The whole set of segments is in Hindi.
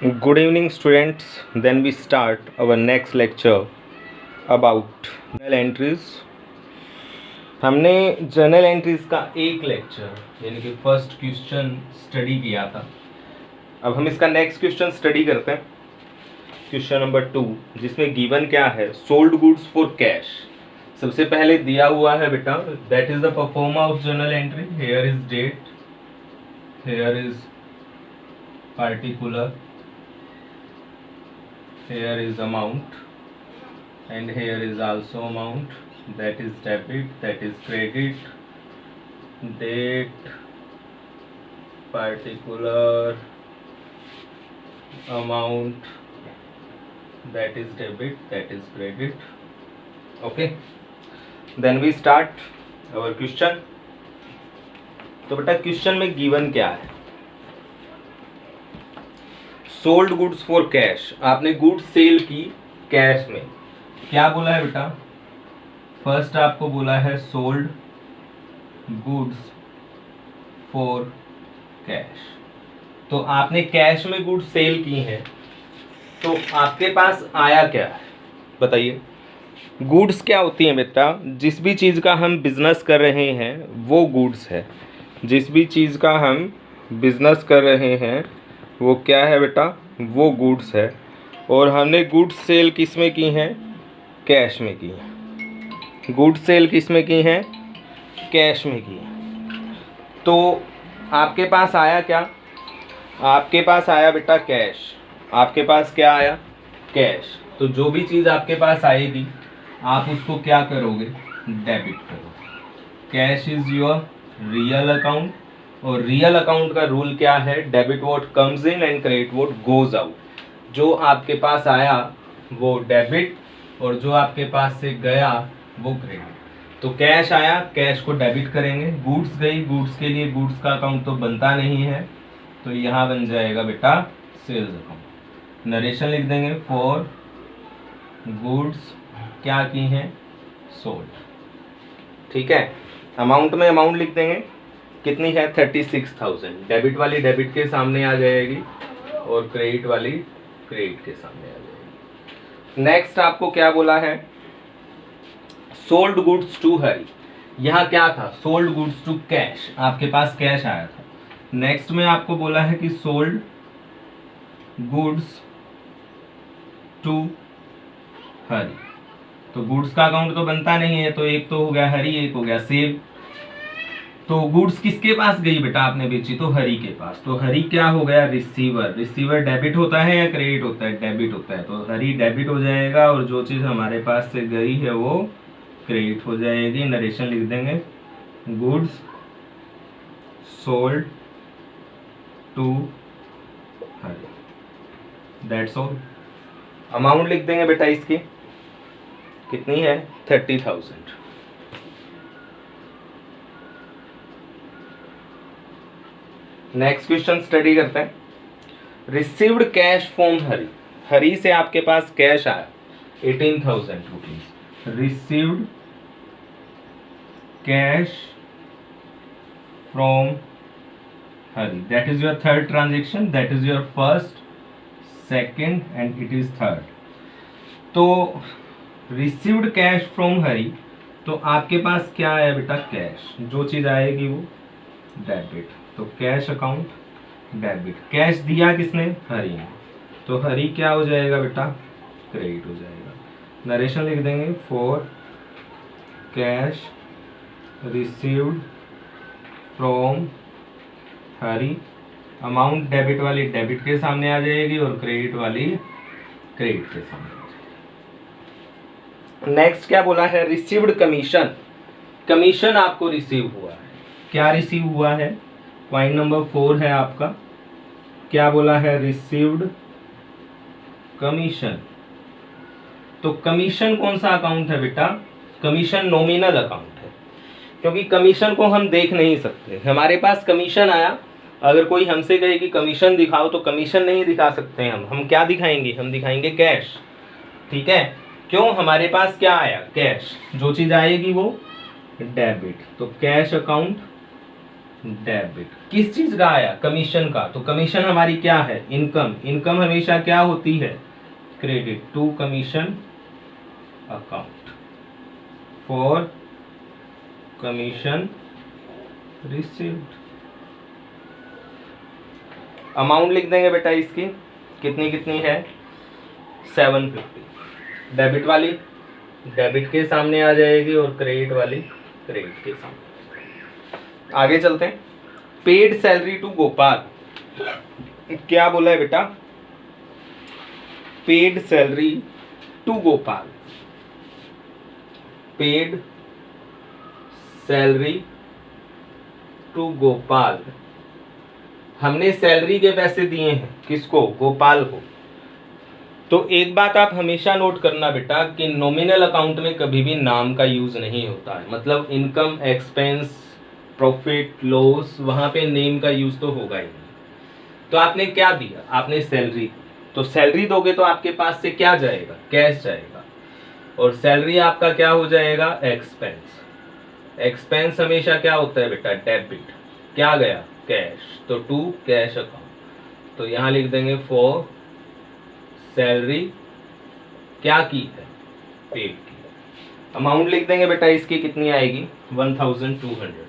Good evening, students. Then we start our next lecture about journal entries. हमने जर्नल एंट्रीज का एक लेक्चर यानी कि फर्स्ट क्वेश्चन स्टडी किया था. अब हम इसका नेक्स्ट क्वेश्चन स्टडी करते हैं. क्वेश्चन नंबर 2, जिसमें गिवन क्या है, सोल्ड गुड्स फॉर कैश. सबसे पहले दिया हुआ है बेटा, that is the performer of journal entry. Here is date, here is particular, here is amount, and here is also amount. That is debit, that is credit. Date, particular, amount, that is debit, that is credit. Okay, then we start our question. तो बेटा क्वेश्चन में गिवन क्या है, सोल्ड गुड्स फॉर कैश. आपने गुड्स सेल की कैश में. क्या बोला है बेटा, फर्स्ट आपको बोला है सोल्ड गुड्स फॉर कैश. तो आपने कैश में गुड्स सेल की हैं, तो आपके पास आया क्या है बताइए. गुड्स क्या होती हैं बेटा, जिस भी चीज़ का हम बिजनेस कर रहे हैं वो गुड्स है. जिस भी चीज़ का हम बिजनेस कर रहे हैं वो क्या है बेटा, वो गुड्स है. और हमने गुड्स सेल किस में की हैं, कैश में की है. गुड्स सेल किस में की हैं, कैश में की है. तो आपके पास आया क्या, आपके पास आया बेटा कैश. आपके पास क्या आया, कैश. तो जो भी चीज़ आपके पास आएगी आप उसको क्या करोगे, डेबिट करोगे. Cash is your real account. और रियल अकाउंट का रूल क्या है, debit what comes in and credit what goes out. जो आपके पास आया वो डेबिट और जो आपके पास से गया वो क्रेडिट. तो कैश आया, कैश को डेबिट करेंगे. गुड्स गई, गुड्स के लिए गुड्स का अकाउंट तो बनता नहीं है, तो यहाँ बन जाएगा बेटा सेल्स अकाउंट. नरेशन लिख देंगे फॉर गुड्स क्या की हैं, सोल्ड. ठीक है. अमाउंट में अमाउंट लिख देंगे, कितनी है 36,000. डेबिट वाली डेबिट के सामने आ जाएगी और क्रेडिट वाली क्रेडिट के सामने आ जाएगी. नेक्स्ट आपको क्या बोला है, सोल्ड गुड्स टू हरी. यहाँ क्या था, सोल्ड गुड्स टू कैश. आपके पास कैश आया था. नेक्स्ट में आपको बोला है कि सोल्ड गुड्स टू हरी. तो गुड्स का अकाउंट तो बनता नहीं है, तो एक तो हो गया हरी, एक हो गया सेल. तो गुड्स किसके पास गई बेटा, आपने बेची तो हरी के पास. तो हरी क्या हो गया, रिसीवर. रिसीवर डेबिट होता है या क्रेडिट होता है, डेबिट होता है. तो हरी डेबिट हो जाएगा और जो चीज़ हमारे पास से गई है वो क्रेडिट हो जाएगी. नरेशन लिख देंगे goods sold to Hari. That's all. Amount लिख देंगे बेटा इसकी, कितनी है 30,000. नेक्स्ट क्वेश्चन स्टडी करते हैं. रिसीव्ड कैश फ्रॉम हरी. हरी से आपके पास कैश आया 18,000 rupees. Received cash from Hari, that is your third transaction. That is your first, second and it is third. तो रिसीव्ड कैश फ्रॉम हरी, तो आपके पास क्या आया बेटा, कैश. जो चीज़ आएगी वो डेबिट. तो कैश अकाउंट डेबिट. कैश दिया किसने, हरी ने. तो हरी क्या हो जाएगा बेटा, क्रेडिट हो जाएगा. नरेशन लिख देंगे for cash received from Hari. Amount debit वाली डेबिट के सामने आ जाएगी और क्रेडिट वाली क्रेडिट के सामने आ जाएगी. नेक्स्ट क्या बोला है, रिसीव्ड कमीशन. कमीशन आपको रिसीव हुआ है. क्या रिसीव हुआ है, पॉइंट नंबर 4 है आपका. क्या बोला है, रिसीव्ड कमीशन. तो कमीशन कौन सा अकाउंट है बेटा, कमीशन नॉमिनल अकाउंट है, क्योंकि कमीशन को हम देख नहीं सकते. हमारे पास कमीशन आया, अगर कोई हमसे कहे कि कमीशन दिखाओ तो कमीशन नहीं दिखा सकते हैं. हम क्या दिखाएंगे, हम दिखाएंगे कैश. ठीक है. क्यों, हमारे पास क्या आया, कैश. जो चीज़ आएगी वो डेबिट. तो कैश अकाउंट डेबिट किस चीज का आया, कमीशन का, तो कमीशन हमारी क्या है, इनकम। इनकम हमेशा क्या होती है, credit to commission account for commission received. Amount लिख देंगे बेटा इसकी, कितनी कितनी है, 750। डेबिट वाली डेबिट के सामने आ जाएगी और क्रेडिट वाली क्रेडिट के सामने। आगे चलते हैं। पेड सैलरी टू गोपाल, क्या बोला है बेटा, paid salary to Gopal, paid salary to Gopal. हमने सैलरी के पैसे दिए हैं किसको, गोपाल को। तो एक बात आप हमेशा नोट करना बेटा कि नॉमिनल अकाउंट में कभी भी नाम का यूज नहीं होता है, मतलब इनकम एक्सपेंस प्रॉफिट लॉस वहां पे नेम का यूज तो होगा ही नहीं। तो आपने क्या दिया, आपने सैलरी, तो सैलरी दोगे तो आपके पास से क्या जाएगा, कैश जाएगा, और सैलरी आपका क्या हो जाएगा, एक्सपेंस। एक्सपेंस हमेशा क्या होता है बेटा, डेबिट, क्या गया, कैश, तो टू कैश अकाउंट। तो यहां लिख देंगे फॉर सैलरी क्या की है, पेड की। अमाउंट लिख देंगे बेटा इसकी कितनी आएगी, 1200।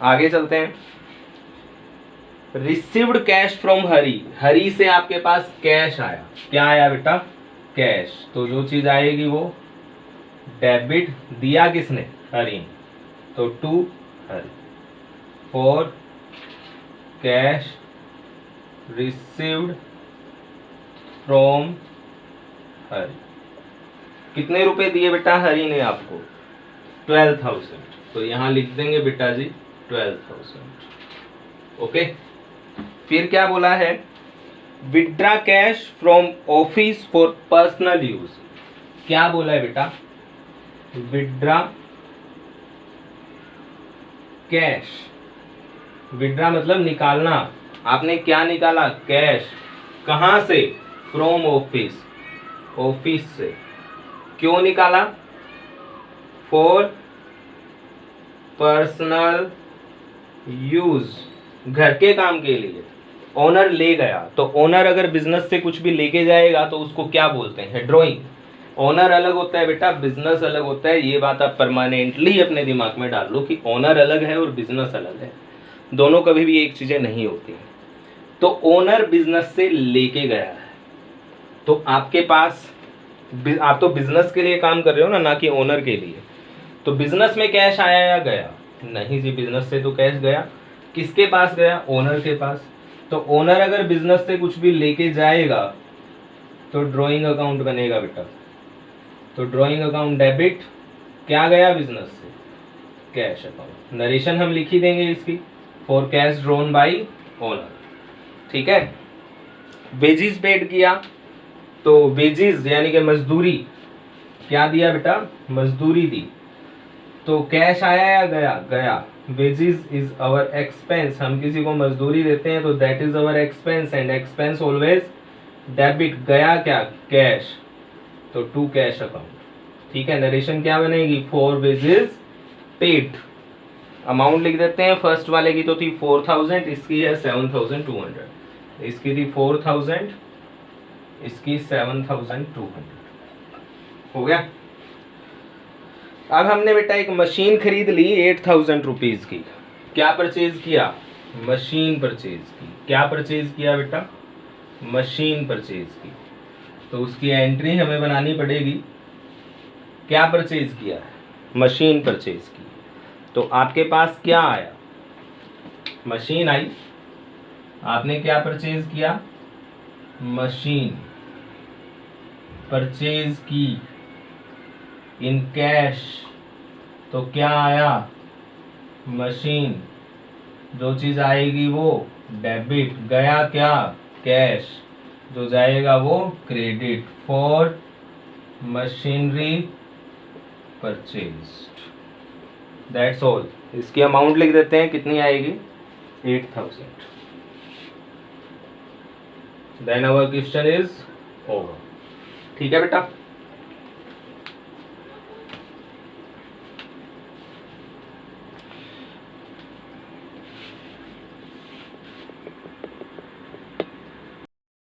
आगे चलते हैं। रिसीव्ड कैश फ्रॉम हरी, हरी से आपके पास कैश आया, क्या आया बेटा, कैश। तो जो चीज आएगी वो डेबिट, दिया किसने, हरी ने, तो to Hari for cash received from Hari. कितने रुपए दिए बेटा हरी ने आपको, 12,000। तो यहां लिख देंगे बेटा जी 12,000। ओके, फिर क्या बोला है, withdraw cash from office for personal use. क्या बोला है बेटा, विड्रा कैश, विड्रा मतलब निकालना, आपने क्या निकाला, कैश, कहां से, फ्रॉम ऑफिस, ऑफिस से। क्यों निकाला, फॉर पर्सनल यूज, घर के काम के लिए। ओनर ले गया, तो ओनर अगर बिजनेस से कुछ भी लेके जाएगा तो उसको क्या बोलते हैं, ड्रॉइंग। ओनर अलग होता है बेटा, बिजनेस अलग होता है, ये बात आप परमानेंटली अपने दिमाग में डाल लो कि ओनर अलग है और बिजनेस अलग है, दोनों कभी भी एक चीजें नहीं होती हैं। तो ओनर बिजनेस से लेके गया है, तो आपके पास, आप तो बिजनेस के लिए काम कर रहे हो ना कि ओनर के लिए। तो बिजनेस में कैश आया या गया, नहीं जी, बिजनेस से तो कैश गया, किसके पास गया, ओनर के पास। तो ओनर अगर बिजनेस से कुछ भी लेके जाएगा तो ड्रॉइंग अकाउंट बनेगा बेटा। तो ड्रॉइंग अकाउंट डेबिट, क्या गया बिजनेस से, कैश अकाउंट। नरेशन हम लिख ही देंगे इसकी, for cash drawn by owner, ठीक है। वेजिस पेड किया, तो वेजिस यानी कि मजदूरी, क्या दिया बेटा, मजदूरी दी। तो कैश आया या गया, गया। वेजिस इज अवर एक्सपेंस, हम किसी को मजदूरी देते हैं तो that is our expense, and expense always debit, गया क्या, कैश, तो टू कैश अकाउंट, ठीक है। नरेशन क्या बनेगी, फॉर वेजिस पेड। अमाउंट लिख देते हैं, फर्स्ट वाले की तो थी 4,000, इसकी है 7,200। इसकी थी 4,000, इसकी 7,200, हो गया। अब हमने बेटा एक मशीन खरीद ली 8,000 रुपीज की, क्या परचेज किया, मशीन परचेज की। क्या परचेज किया बेटा, मशीन परचेज की। तो उसकी एंट्री हमें बनानी पड़ेगी, क्या परचेज किया है, मशीन परचेज की। तो आपके पास क्या आया, मशीन आई, आपने क्या परचेज किया, मशीन परचेज की इन कैश, तो क्या आया, मशीन। जो चीज आएगी वो डेबिट, गया क्या, कैश, जो जाएगा वो credit, for machinery purchased, that's all. इसकी अमाउंट लिख देते हैं, कितनी आएगी, 8,000। Then our question is over, ठीक है बेटा।